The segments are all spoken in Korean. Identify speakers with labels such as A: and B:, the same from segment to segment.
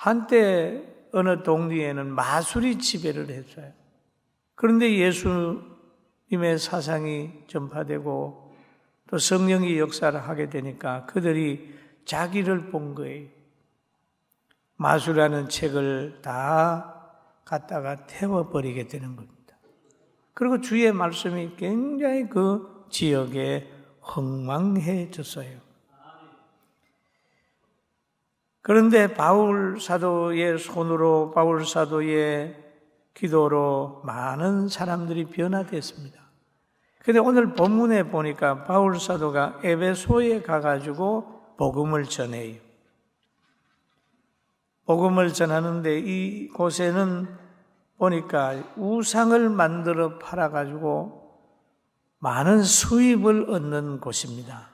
A: 한때 어느 동리에는 마술이 지배를 했어요. 그런데 예수님의 사상이 전파되고 또 성령이 역사를 하게 되니까 그들이 자기를 본 거예요. 마술이라는 책을 다 갖다가 태워버리게 되는 겁니다. 그리고 주의 말씀이 굉장히 그 지역에 흥망해졌어요. 그런데 바울 사도의 손으로, 바울 사도의 기도로 많은 사람들이 변화됐습니다. 그런데 오늘 본문에 보니까 바울 사도가 에베소에 가가지고 복음을 전해요. 복음을 전하는데 이곳에는 보니까 우상을 만들어 팔아가지고 많은 수입을 얻는 곳입니다.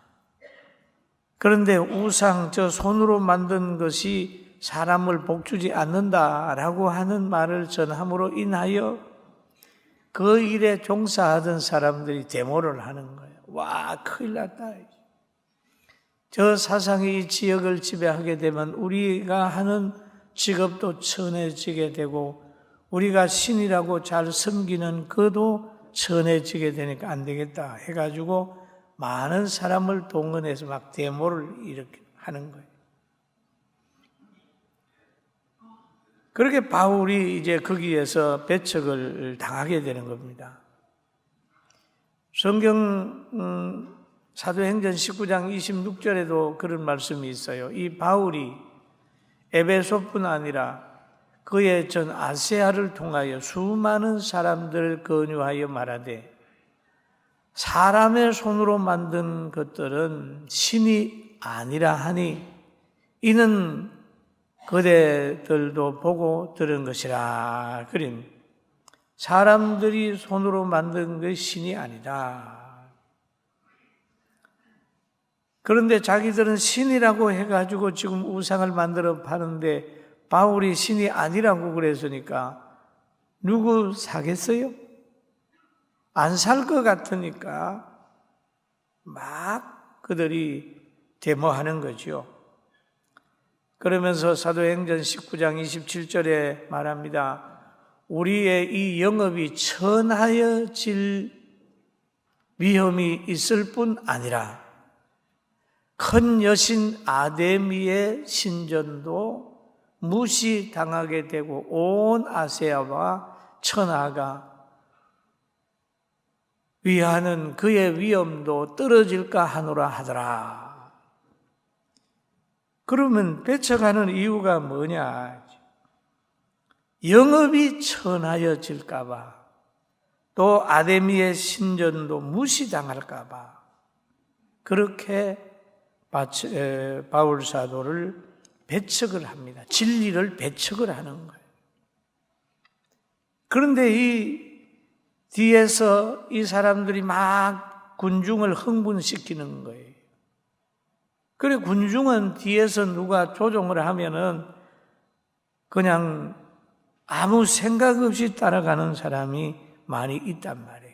A: 그런데 우상, 저 손으로 만든 것이 사람을 복주지 않는다라고 하는 말을 전함으로 인하여 그 일에 종사하던 사람들이 데모를 하는 거예요. 와, 큰일 났다. 저 사상이 이 지역을 지배하게 되면 우리가 하는 직업도 천해지게 되고 우리가 신이라고 잘 섬기는 그도 천해지게 되니까 안 되겠다 해가지고 많은 사람을 동원해서 막 데모를 이렇게 하는 거예요. 그렇게 바울이 이제 거기에서 배척을 당하게 되는 겁니다. 성경 사도행전 19장 26절에도 그런 말씀이 있어요. 이 바울이 에베소뿐 아니라 그의 전 아시아를 통하여 수많은 사람들을 권유하여 말하되 사람의 손으로 만든 것들은 신이 아니라 하니 이는 그대들도 보고 들은 것이라. 그림 사람들이 손으로 만든 것이 신이 아니다. 그런데 자기들은 신이라고 해가지고 지금 우상을 만들어 파는데 바울이 신이 아니라고 그랬으니까 누구 사겠어요? 안 살 것 같으니까 막 그들이 데모하는 거죠. 그러면서 사도행전 19장 27절에 말합니다. 우리의 이 영업이 천하여질 위험이 있을 뿐 아니라 큰 여신 아데미의 신전도 무시당하게 되고 온 아시아와 천하가 위하는 그의 위엄도 떨어질까 하노라 하더라. 그러면 배척하는 이유가 뭐냐? 영업이 천하여질까 봐, 또 아데미의 신전도 무시당할까 봐 그렇게 바울 사도를 배척을 합니다. 진리를 배척을 하는 거예요. 그런데 이 뒤에서 이 사람들이 막 군중을 흥분시키는 거예요. 그래 군중은 뒤에서 누가 조종을 하면은 그냥 아무 생각 없이 따라가는 사람이 많이 있단 말이에요.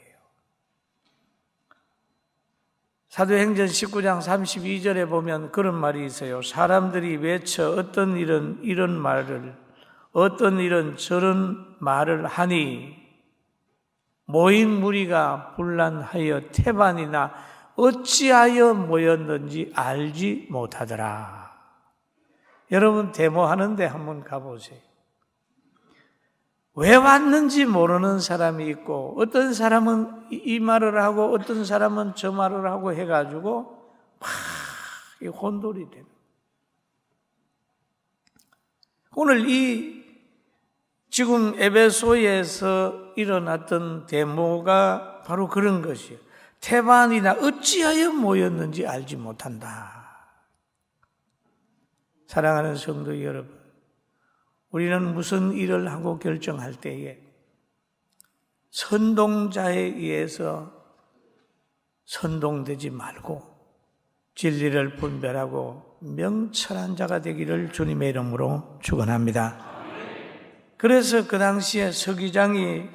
A: 사도행전 19장 32절에 보면 그런 말이 있어요. 사람들이 외쳐 어떤 일은 이런 말을, 어떤 일은 저런 말을 하니 모인 무리가 분란하여 태반이나 어찌하여 모였는지 알지 못하더라. 여러분 데모하는데 한번 가보세요. 왜 왔는지 모르는 사람이 있고 어떤 사람은 이 말을 하고 어떤 사람은 저 말을 하고 해가지고 막 혼돈이 되는. 오늘 이 지금 에베소에서 일어났던 데모가 바로 그런 것이에요. 태반이나 어찌하여 모였는지 알지 못한다. 사랑하는 성도 여러분, 우리는 무슨 일을 하고 결정할 때에 선동자에 의해서 선동되지 말고 진리를 분별하고 명철한 자가 되기를 주님의 이름으로 축원합니다. 그래서 그 당시에 서기장이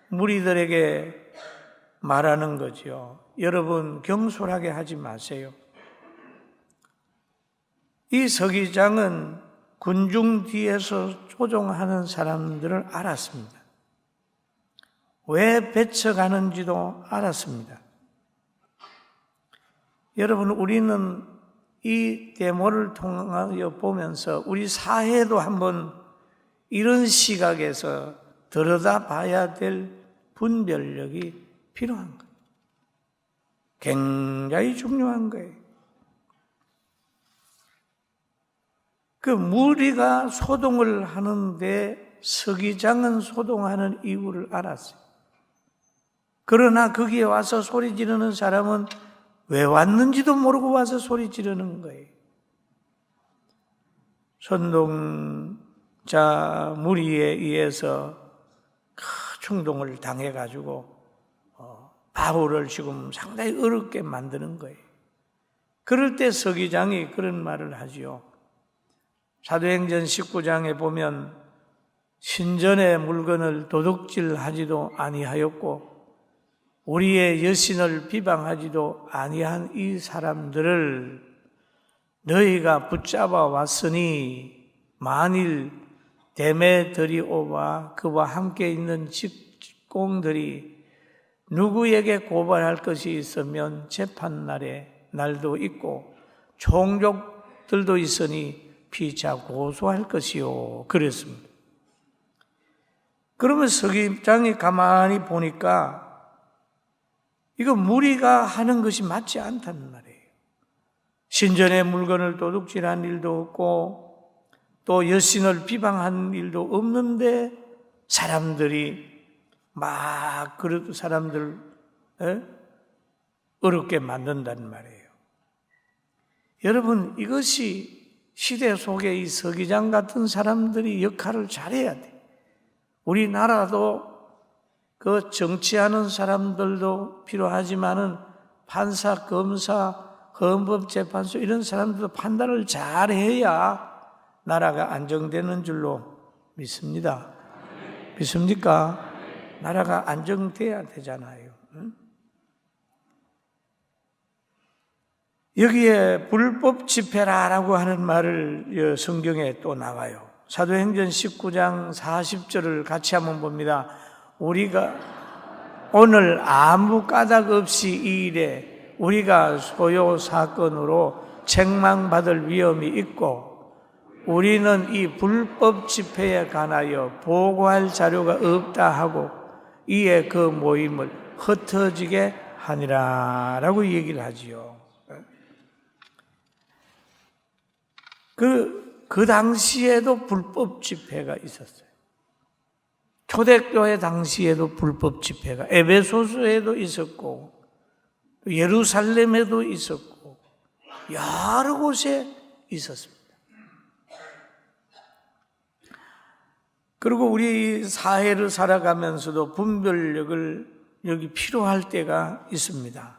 A: 무리들에게 말하는 거죠. 여러분 경솔하게 하지 마세요. 이 서기장은 군중 뒤에서 조종하는 사람들을 알았습니다. 왜 배쳐가는지도 알았습니다. 여러분, 우리는 이 데모를 통하여 보면서 우리 사회도 한번 이런 시각에서 들여다봐야 될 분별력이 필요한 거예요. 굉장히 중요한 거예요. 그 무리가 소동을 하는데 서기장은 소동하는 이유를 알았어요. 그러나 거기에 와서 소리 지르는 사람은 왜 왔는지도 모르고 와서 소리 지르는 거예요. 선동자 무리에 의해서 충동을 당해가지고 바울을 지금 상당히 어렵게 만드는 거예요. 그럴 때 서기장이 그런 말을 하지요. 사도행전 19장에 보면 신전의 물건을 도둑질하지도 아니하였고 우리의 여신을 비방하지도 아니한 이 사람들을 너희가 붙잡아 왔으니 만일 데메드리오와 그와 함께 있는 직공들이 누구에게 고발할 것이 있으면 재판날에 날도 있고 총족들도 있으니 피차 고소할 것이요. 그랬습니다. 그러면 서기장이 가만히 보니까 이거 무리가 하는 것이 맞지 않다는 말이에요. 신전의 물건을 도둑질한 일도 없고 또 여신을 비방한 일도 없는데 사람들이 막 그래도 사람들 어렵게 만든다는 말이에요. 여러분, 이것이 시대 속에 이 서기장 같은 사람들이 역할을 잘해야 돼. 우리나라도 그 정치하는 사람들도 필요하지만은 판사, 검사, 헌법재판소 이런 사람들도 판단을 잘해야 나라가 안정되는 줄로 믿습니다. 믿습니까? 나라가 안정돼야 되잖아요. 여기에 불법 집회라라고 하는 말을 성경에 또 나와요. 사도행전 19장 40절을 같이 한번 봅니다. 우리가 오늘 아무 까닭 없이 이 일에 우리가 소요 사건으로 책망받을 위험이 있고 우리는 이 불법 집회에 관하여 보고할 자료가 없다 하고 이에 그 모임을 흩어지게 하니라라고 얘기를 하지요. 그 당시에도 불법 집회가 있었어요. 초대교회 당시에도 불법 집회가 에베소서에도 있었고 예루살렘에도 있었고 여러 곳에 있었습니다. 그리고 우리 사회를 살아가면서도 분별력을 여기 필요할 때가 있습니다.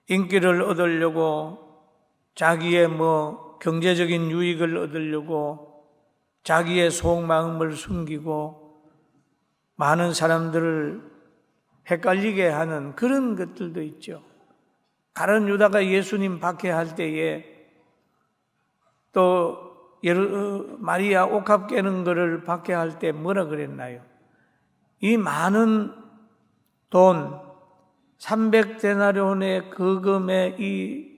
A: 인기를 얻으려고 자기의 경제적인 유익을 얻으려고 자기의 속마음을 숨기고 많은 사람들을 헷갈리게 하는 그런 것들도 있죠. 가룟 유다가 예수님 박해할 때에 또 마리아 옥합 깨는 것을 박해할 때 뭐라 그랬나요? 이 많은 돈 300데나리온의 거금의 이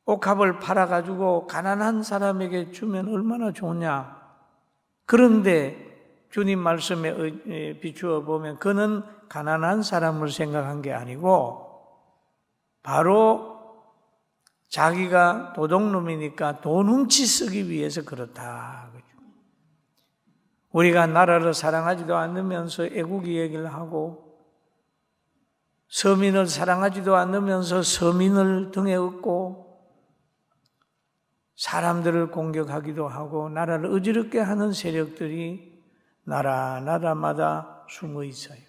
A: 옥합을 팔아가지고 가난한 사람에게 주면 얼마나 좋냐. 그런데 주님 말씀에 비추어 보면 그는 가난한 사람을 생각한 게 아니고 바로 자기가 도둑놈이니까 돈 훔치 쓰기 위해서 그렇다. 우리가 나라를 사랑하지도 않으면서 애국이 얘기를 하고 서민을 사랑하지도 않으면서 서민을 등에 업고 사람들을 공격하기도 하고 나라를 어지럽게 하는 세력들이 나라마다 숨어 있어요.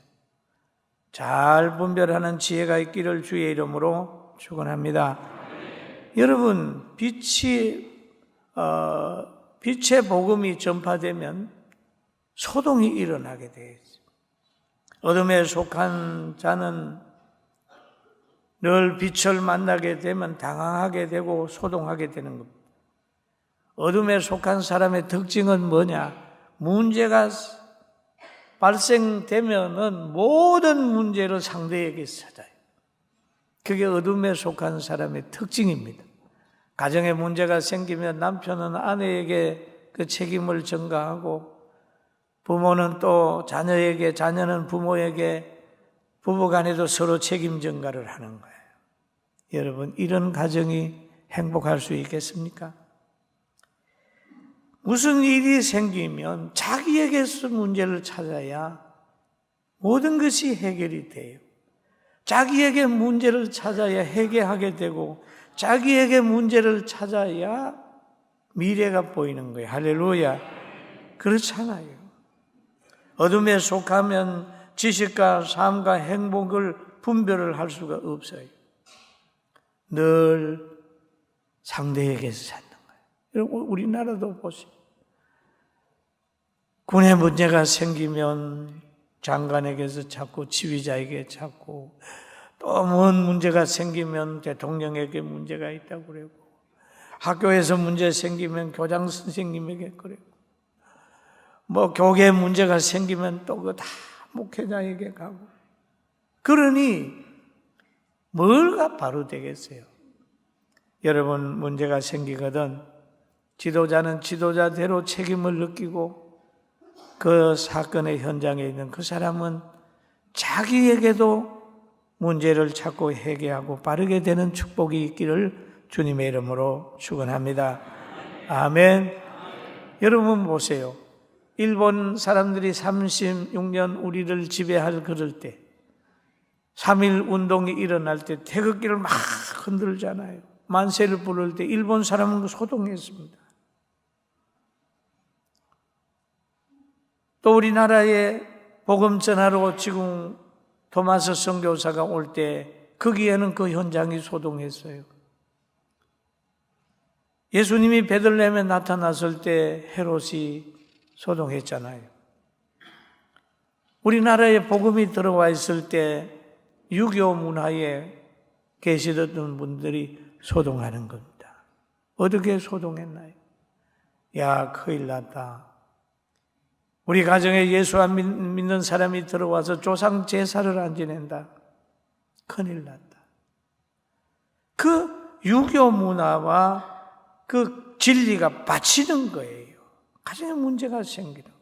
A: 잘 분별하는 지혜가 있기를 주의 이름으로 축원합니다. 여러분, 빛의 복음이 전파되면 소동이 일어나게 되어 있어요. 어둠에 속한 자는 늘 빛을 만나게 되면 당황하게 되고 소동하게 되는 겁니다. 어둠에 속한 사람의 특징은 뭐냐? 문제가 발생되면은 모든 문제를 상대에게 찾아요. 그게 어둠에 속한 사람의 특징입니다. 가정에 문제가 생기면 남편은 아내에게 그 책임을 전가하고, 부모는 또 자녀에게, 자녀는 부모에게, 부부간에도 서로 책임 전가를 하는 거예요. 여러분, 이런 가정이 행복할 수 있겠습니까? 무슨 일이 생기면 자기에게서 문제를 찾아야 모든 것이 해결이 돼요. 자기에게 문제를 찾아야 해결하게 되고, 자기에게 문제를 찾아야 미래가 보이는 거예요. 할렐루야. 그렇잖아요. 어둠에 속하면 지식과 삶과 행복을 분별을 할 수가 없어요. 늘 상대에게서 찾는 거예요. 여러분, 우리나라도 보세요. 군에 문제가 생기면 장관에게서 찾고, 지휘자에게 찾고, 또 뭔 문제가 생기면 대통령에게 문제가 있다고 그러고, 학교에서 문제 생기면 교장 선생님에게 그러고, 뭐 교계 문제가 생기면 또 그 다 목회자에게 가고. 그러니 뭐가 바로 되겠어요? 여러분, 문제가 생기거든 지도자는 지도자대로 책임을 느끼고, 그 사건의 현장에 있는 그 사람은 자기에게도 문제를 찾고 해결하고 빠르게 되는 축복이 있기를 주님의 이름으로 축원합니다. 아멘. 여러분 보세요. 일본 사람들이 36년 우리를 지배할 그럴 때, 3.1 운동이 일어날 때 태극기를 막 흔들잖아요. 만세를 부를 때 일본 사람은 소동했습니다. 또 우리나라에 복음 전하러 지금 토마스 선교사가 올 때 거기에는 그 현장이 소동했어요. 예수님이 베들레헴에 나타났을 때 헤롯이 소동했잖아요. 우리나라에 복음이 들어와 있을 때 유교 문화에 계시던 분들이 소동하는 겁니다. 어떻게 소동했나요? 야, 큰일 났다. 우리 가정에 예수 안 믿는 사람이 들어와서 조상 제사를 안 지낸다. 큰일 났다. 그 유교 문화와 그 진리가 받치는 거예요. 가정에 문제가 생기는 거예요.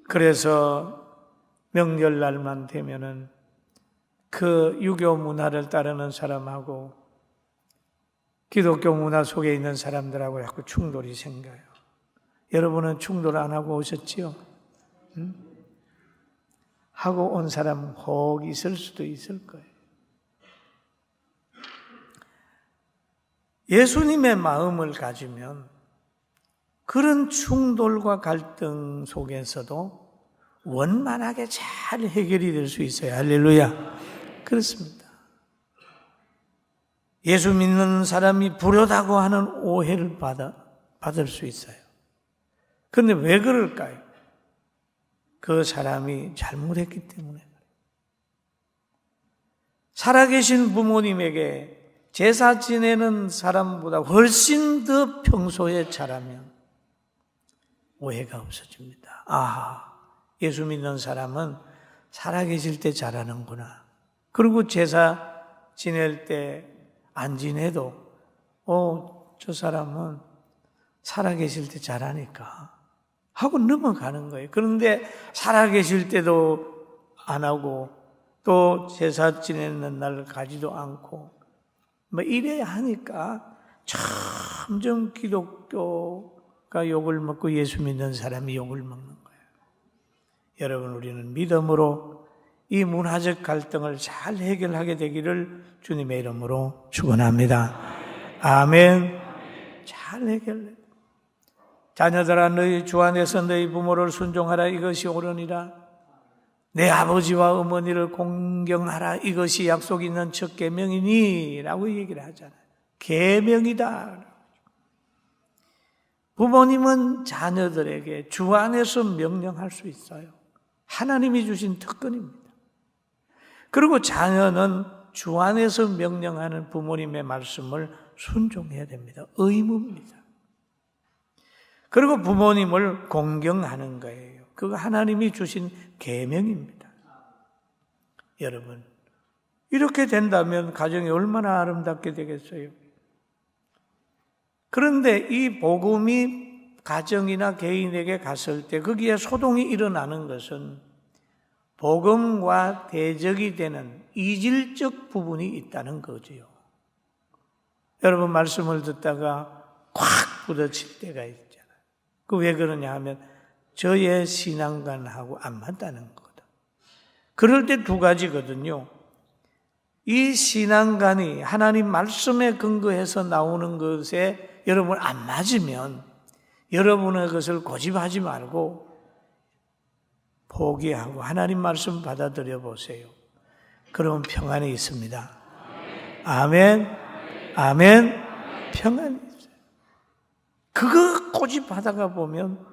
A: 그래서 명절날만 되면은 그 유교 문화를 따르는 사람하고 기독교 문화 속에 있는 사람들하고 자꾸 충돌이 생겨요. 여러분은 충돌 안 하고 오셨지요? 응? 하고 온 사람 혹 있을 수도 있을 거예요. 예수님의 마음을 가지면 그런 충돌과 갈등 속에서도 원만하게 잘 해결이 될 수 있어요. 할렐루야. 그렇습니다. 예수 믿는 사람이 불효다고 하는 오해를 받을 수 있어요. 그런데 왜 그럴까요? 그 사람이 잘못했기 때문에. 살아계신 부모님에게 제사 지내는 사람보다 훨씬 더 평소에 잘하면 오해가 없어집니다. 아, 예수 믿는 사람은 살아계실 때 잘하는구나. 그리고 제사 지낼 때 안 지내도 저 사람은 살아계실 때 잘하니까 하고 넘어가는 거예요. 그런데 살아계실 때도 안 하고 또 제사 지내는 날 가지도 않고 뭐 이래야 하니까 점점 기독교가 욕을 먹고 예수 믿는 사람이 욕을 먹는 거예요. 여러분, 우리는 믿음으로 이 문화적 갈등을 잘 해결하게 되기를 주님의 이름으로 축원합니다. 아멘. 잘 해결해. 자녀들아, 너희 주 안에서 너희 부모를 순종하라. 이것이 옳으니라. 내 아버지와 어머니를 공경하라. 이것이 약속 있는 첫 계명이니 라고 얘기를 하잖아요. 계명이다. 부모님은 자녀들에게 주 안에서 명령할 수 있어요. 하나님이 주신 특권입니다. 그리고 자녀는 주 안에서 명령하는 부모님의 말씀을 순종해야 됩니다. 의무입니다. 그리고 부모님을 공경하는 거예요. 그거 하나님이 주신 계명입니다. 여러분, 이렇게 된다면 가정이 얼마나 아름답게 되겠어요? 그런데 이 복음이 가정이나 개인에게 갔을 때 거기에 소동이 일어나는 것은 복음과 대적이 되는 이질적 부분이 있다는 거지요. 여러분 말씀을 듣다가 콱 부딪힐 때가 있잖아요. 그 왜 그러냐 하면 저의 신앙관하고 안 맞다는 거다. 그럴 때 두 가지거든요. 이 신앙관이 하나님 말씀에 근거해서 나오는 것에 여러분 안 맞으면 여러분의 것을 고집하지 말고 포기하고 하나님 말씀 받아들여 보세요. 그러면 평안이 있습니다. 아멘, 아멘, 평안이 있어요. 그거 고집하다가 보면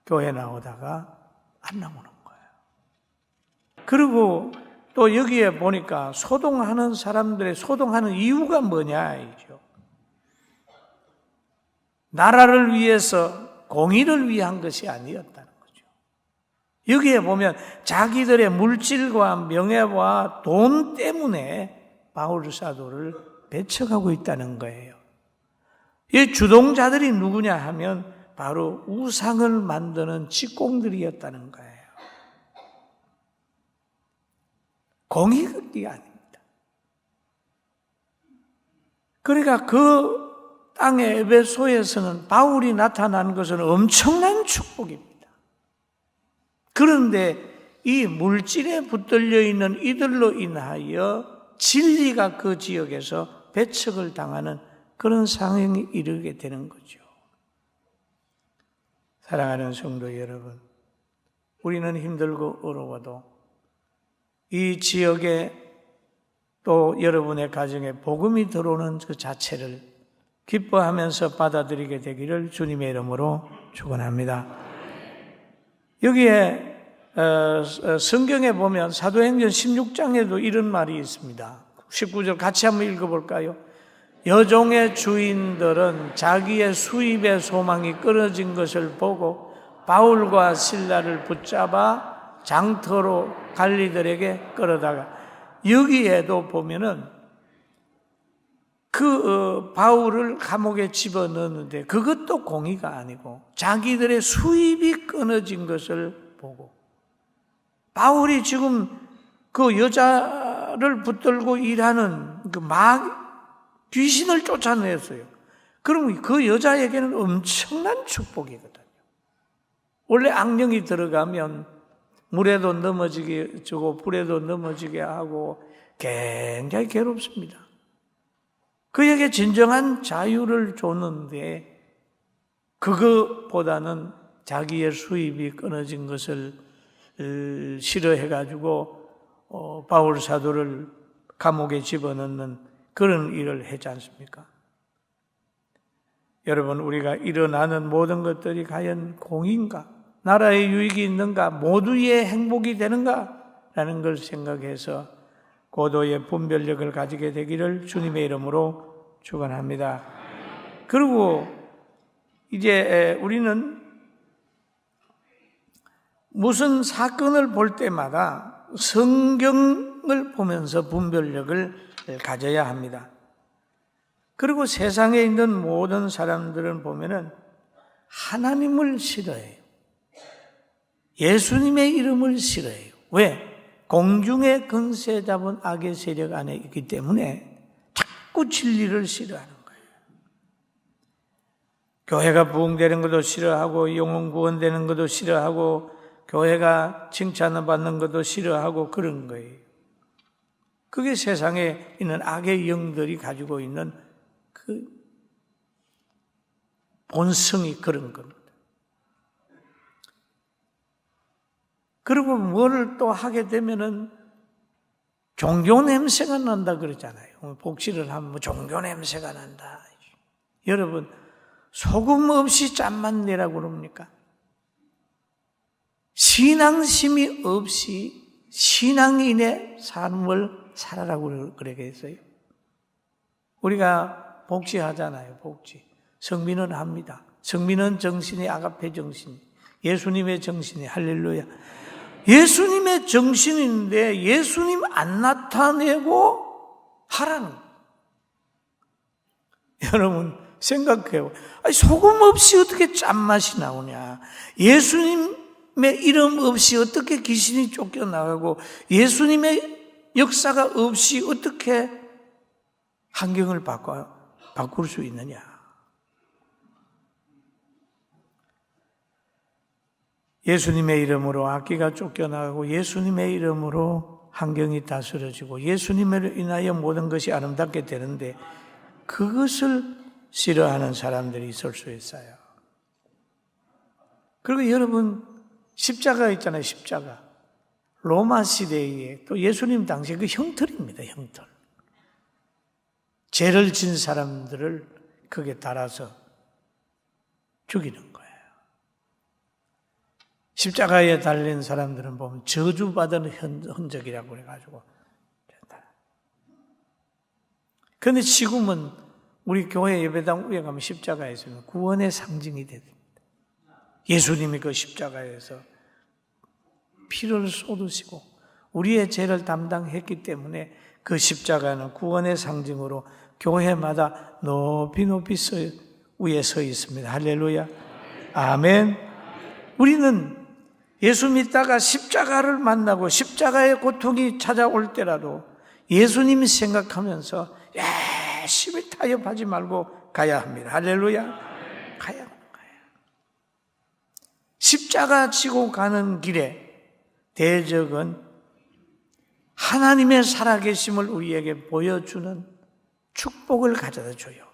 A: 교회 나오다가 안 나오는 거예요. 그리고 또 여기에 보니까 소동하는 사람들의 소동하는 이유가 뭐냐 이죠. 나라를 위해서 공의를 위한 것이 아니었다는 거죠. 여기에 보면 자기들의 물질과 명예와 돈 때문에 바울 사도를 배척하고 있다는 거예요. 이 주동자들이 누구냐 하면 바로 우상을 만드는 직공들이었다는 거예요. 공의가 아닙니다. 그러니까 그 땅의 에베소에서는 바울이 나타난 것은 엄청난 축복입니다. 그런데 이 물질에 붙들려 있는 이들로 인하여 진리가 그 지역에서 배척을 당하는 그런 상황이 이르게 되는 거죠. 사랑하는 성도 여러분, 우리는 힘들고 어려워도 이 지역에 또 여러분의 가정에 복음이 들어오는 그 자체를 기뻐하면서 받아들이게 되기를 주님의 이름으로 축원합니다. 여기에 성경에 보면 사도행전 16장에도 이런 말이 있습니다. 19절 같이 한번 읽어볼까요? 여종의 주인들은 자기의 수입의 소망이 끊어진 것을 보고 바울과 실라를 붙잡아 장터로 관리들에게 끌어다가, 여기에도 보면은 바울을 감옥에 집어넣는데 그것도 공의가 아니고 자기들의 수입이 끊어진 것을 보고, 바울이 지금 그 여자를 붙들고 일하는 귀신을 쫓아냈어요. 그럼 그 여자에게는 엄청난 축복이거든요. 원래 악령이 들어가면 물에도 넘어지게 주고 불에도 넘어지게 하고 굉장히 괴롭습니다. 그에게 진정한 자유를 줬는데 그것보다는 자기의 수입이 끊어진 것을 싫어해가지고 바울 사도를 감옥에 집어넣는 그런 일을 했지 않습니까? 여러분, 우리가 일어나는 모든 것들이 과연 공인가? 나라의 유익이 있는가? 모두의 행복이 되는가? 라는 걸 생각해서 고도의 분별력을 가지게 되기를 주님의 이름으로 축원합니다. 그리고 이제 우리는 무슨 사건을 볼 때마다 성경을 보면서 분별력을 가져야 합니다. 그리고 세상에 있는 모든 사람들은 보면은 하나님을 싫어해요. 예수님의 이름을 싫어해요. 왜? 공중의 권세 잡은 악의 세력 안에 있기 때문에 자꾸 진리를 싫어하는 거예요. 교회가 부흥되는 것도 싫어하고 영혼 구원되는 것도 싫어하고 교회가 칭찬을 받는 것도 싫어하고 그런 거예요. 그게 세상에 있는 악의 영들이 가지고 있는 그 본성이 그런 겁니다. 그리고 뭐를 또 하게 되면은 종교 냄새가 난다 그러잖아요. 복지를 하면 종교 냄새가 난다. 여러분, 소금 없이 짠만 내라고 그럽니까? 신앙심이 없이 신앙인의 삶을 차라라고 그러겠어요? 우리가 복지하잖아요, 복지. 성민은 합니다. 성민은 정신이 아가페 정신, 예수님의 정신이, 할렐루야. 예수님의 정신인데 예수님 안 나타내고 하라는 거예요. 여러분 생각해요. 아니, 소금 없이 어떻게 짠맛이 나오냐? 예수님의 이름 없이 어떻게 귀신이 쫓겨나가고 예수님의 역사가 없이 어떻게 환경을 바꿀 수 있느냐? 예수님의 이름으로 악기가 쫓겨나가고 예수님의 이름으로 환경이 다스려지고 예수님을 인하여 모든 것이 아름답게 되는데 그것을 싫어하는 사람들이 있을 수 있어요. 그리고 여러분 십자가 있잖아요. 십자가. 로마 시대에 또 예수님 당시에 그 형틀입니다. 형틀. 죄를 진 사람들을 거기에 달아서 죽이는 거예요. 십자가에 달린 사람들은 보면 저주받은 흔적이라고 해가지고. 그런데 지금은 우리 교회 예배당 위에 가면 십자가에 있으면 구원의 상징이 됩니다. 예수님이 그 십자가에서 피를 쏟으시고 우리의 죄를 담당했기 때문에 그 십자가는 구원의 상징으로 교회마다 높이 위에 서 있습니다. 할렐루야. 아멘. 우리는 예수 믿다가 십자가를 만나고 십자가의 고통이 찾아올 때라도 예수님이 생각하면서 열심히 타협하지 말고 가야 합니다. 할렐루야. 가야 하는 거예요. 십자가 지고 가는 길에 대적은 하나님의 살아계심을 우리에게 보여주는 축복을 가져다 줘요.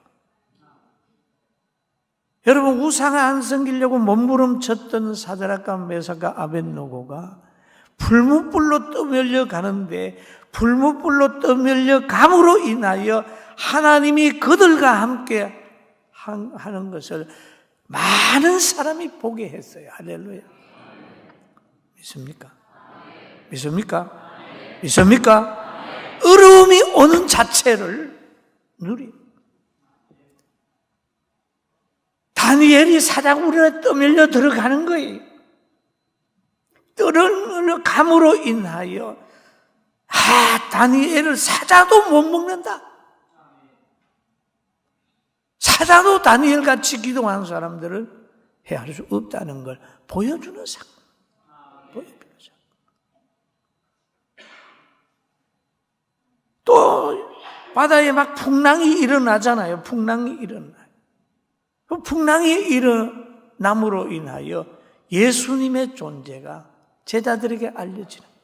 A: 여러분 우상을 안 섬기려고 몸부림쳤던 사드락과 메삭과 아벳노고가 불무불로 떠밀려 가는데 불무불로 떠밀려 감으로 인하여 하나님이 그들과 함께 하는 것을 많은 사람이 보게 했어요. 할렐루야. 믿습니까? 믿습니까? 믿습니까? 어려움이 오는 자체를 다니엘이 사자굴에 떠밀려 들어가는 거예요. 떠밀려 감으로 인하여 다니엘을 사자도 못 먹는다. 사자도 다니엘같이 기도하는 사람들을 해할 수 없다는 걸 보여주는 사건. 또 바다에 막 풍랑이 일어나잖아요. 풍랑이 일어나요. 그 풍랑이 일어남으로 인하여 예수님의 존재가 제자들에게 알려지는 거예요.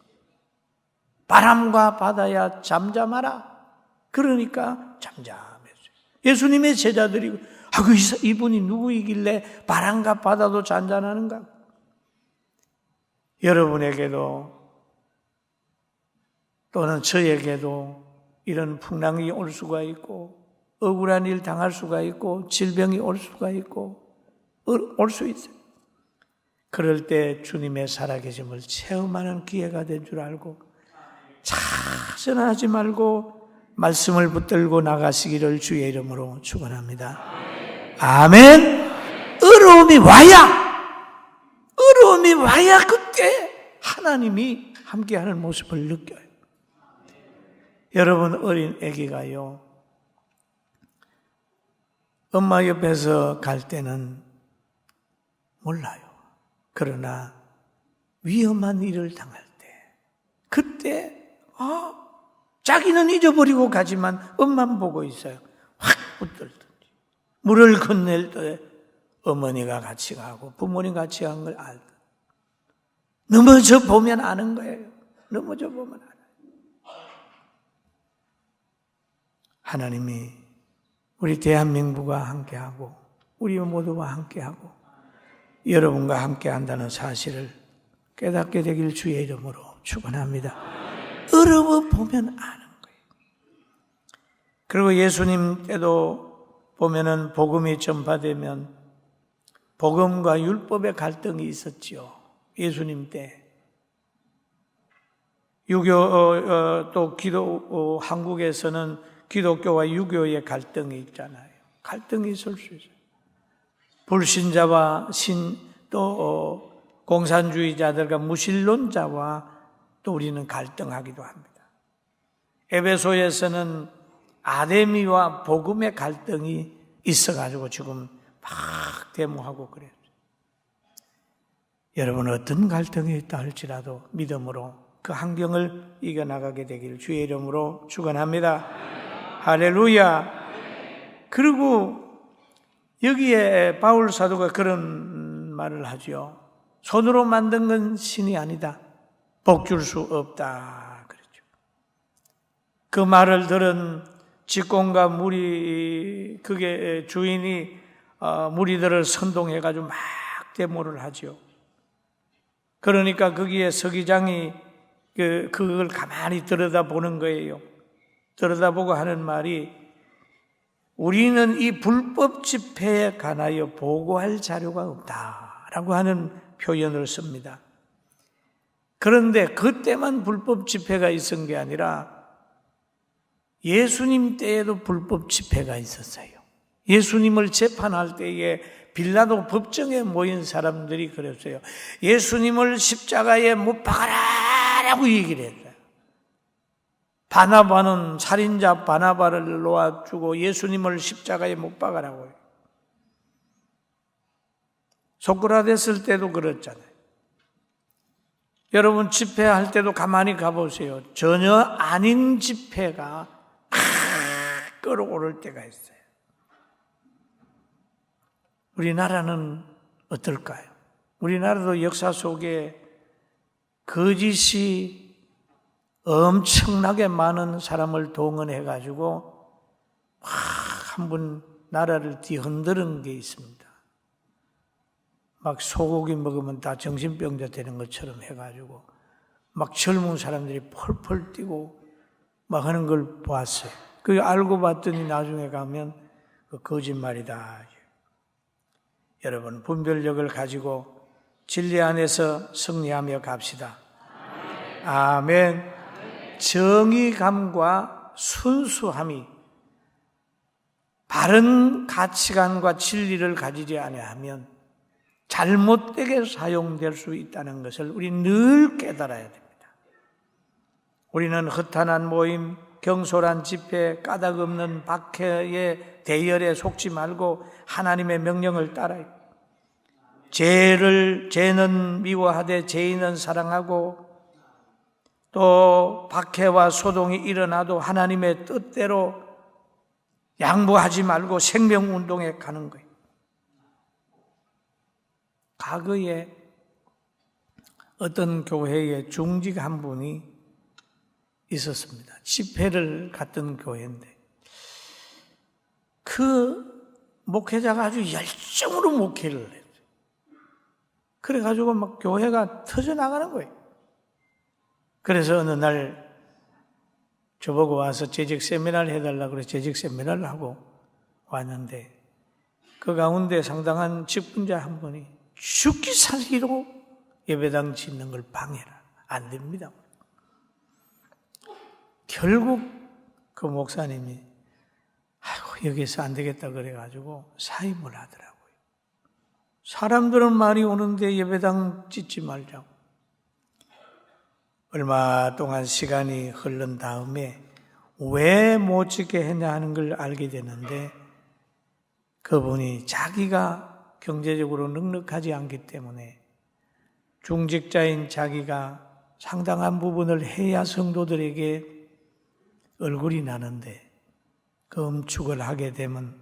A: 바람과 바다야 잠잠하라. 그러니까 잠잠했어요. 예수님의 제자들이 이분이 누구이길래 바람과 바다도 잔잔하는가? 여러분에게도 또는 저에게도 이런 풍랑이 올 수가 있고 억울한 일 당할 수가 있고 질병이 올 수가 있고 올 수 있어요. 그럴 때 주님의 살아계심을 체험하는 기회가 된 줄 알고 자선하지 말고 말씀을 붙들고 나가시기를 주의 이름으로 축원합니다. 아멘. 어려움이 와야 그때 하나님이 함께하는 모습을 느껴요. 여러분 어린 아기가요 엄마 옆에서 갈 때는 몰라요. 그러나 위험한 일을 당할 때 그때 자기는 잊어버리고 가지만 엄마만 보고 있어요. 확 붙들든지 물을 건넬 때 어머니가 같이 가고 부모님 같이 간 걸 알고 넘어져 보면 아는 거예요. 넘어져 보면 알아요. 하나님이 우리 대한민국과 함께하고 우리 모두와 함께하고 여러분과 함께한다는 사실을 깨닫게 되길 주의 이름으로 축원합니다. 어려워 보면 아는 거예요. 그리고 예수님 때도 보면은 복음이 전파되면 복음과 율법의 갈등이 있었지요. 예수님 때 또 한국에서는 기독교와 유교의 갈등이 있잖아요. 갈등이 있을 수 있어요. 불신자와 또 공산주의자들과 무신론자와 또 우리는 갈등하기도 합니다. 에베소에서는 아데미와 복음의 갈등이 있어가지고 지금 막 데모하고 그래요. 여러분 어떤 갈등이 있다 할지라도 믿음으로 그 환경을 이겨나가게 되길 주의 이름으로 축원합니다. 할렐루야. 그리고 여기에 바울 사도가 그런 말을 하죠. 손으로 만든 건 신이 아니다. 복 줄 수 없다. 그랬죠. 그 말을 들은 직공과 그게 주인이 무리들을 선동해가지고 막 데모를 하죠. 그러니까 거기에 서기장이 그걸 가만히 들여다보는 거예요. 들여다보고 하는 말이 우리는 이 불법 집회에 관하여 보고할 자료가 없다라고 하는 표현을 씁니다. 그런데 그때만 불법 집회가 있은 게 아니라 예수님 때에도 불법 집회가 있었어요. 예수님을 재판할 때에 빌라도 법정에 모인 사람들이 그랬어요. 예수님을 십자가에 못 박아라라고 얘기를 했어요. 바나바는 살인자 바나바를 놓아주고 예수님을 십자가에 못 박아라고 해요. 소크라테스 때도 그랬잖아요. 여러분 집회할 때도 가만히 가보세요. 전혀 아닌 집회가 막 끌어오를 때가 있어요. 우리나라는 어떨까요? 우리나라도 역사 속에 거짓이 엄청나게 많은 사람을 동원해가지고 한 번 나라를 뒤흔드는 게 있습니다. 막 소고기 먹으면 다 정신병자 되는 것처럼 해가지고 막 젊은 사람들이 펄펄 뛰고 막 하는 걸 보았어요. 그 알고 봤더니 나중에 가면 그 거짓말이다. 여러분 분별력을 가지고 진리 안에서 승리하며 갑시다. 아멘. 정의감과 순수함이 바른 가치관과 진리를 가지지 아니하면 잘못되게 사용될 수 있다는 것을 우리 늘 깨달아야 됩니다. 우리는 허탄한 모임, 경솔한 집회, 까닭 없는 박해의 대열에 속지 말고 하나님의 명령을 따라요. 죄는 미워하되 죄인은 사랑하고 또 박해와 소동이 일어나도 하나님의 뜻대로 양보하지 말고 생명운동에 가는 거예요. 과거에 어떤 교회에 중직 한 분이 있었습니다. 집회를 갔던 교회인데 그 목회자가 아주 열정으로 목회를 했어요. 그래가지고 막 교회가 터져나가는 거예요. 그래서 어느 날 저보고 와서 재직 세미나를 해달라고 그래서 재직 세미나를 하고 왔는데 그 가운데 상당한 직분자 한 분이 죽기 살기로 예배당 짓는 걸 방해라. 안 됩니다. 결국 그 목사님이 여기서 안 되겠다 그래가지고 사임을 하더라고요. 사람들은 말이 오는데 예배당 짓지 말자고. 얼마 동안 시간이 흐른 다음에 왜 못 짓게 했냐 하는 걸 알게 되는데 그분이 자기가 경제적으로 넉넉하지 않기 때문에 중직자인 자기가 상당한 부분을 해야 성도들에게 얼굴이 나는데 금축을 하게 되면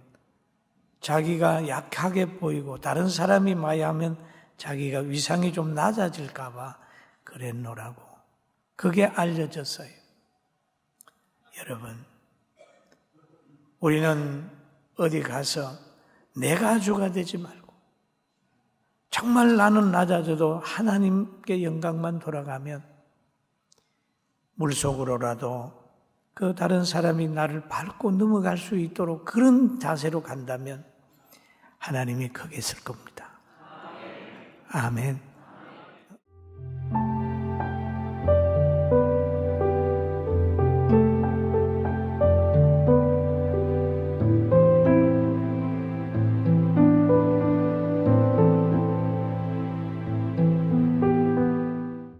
A: 자기가 약하게 보이고 다른 사람이 많이 하면 자기가 위상이 좀 낮아질까 봐 그랬노라고. 그게 알려졌어요. 여러분, 우리는 어디 가서 내가 주가 되지 말고 정말 나는 낮아져도 하나님께 영광만 돌아가면 물속으로라도 그 다른 사람이 나를 밟고 넘어갈 수 있도록 그런 자세로 간다면 하나님이 거기 있을 겁니다. 아멘.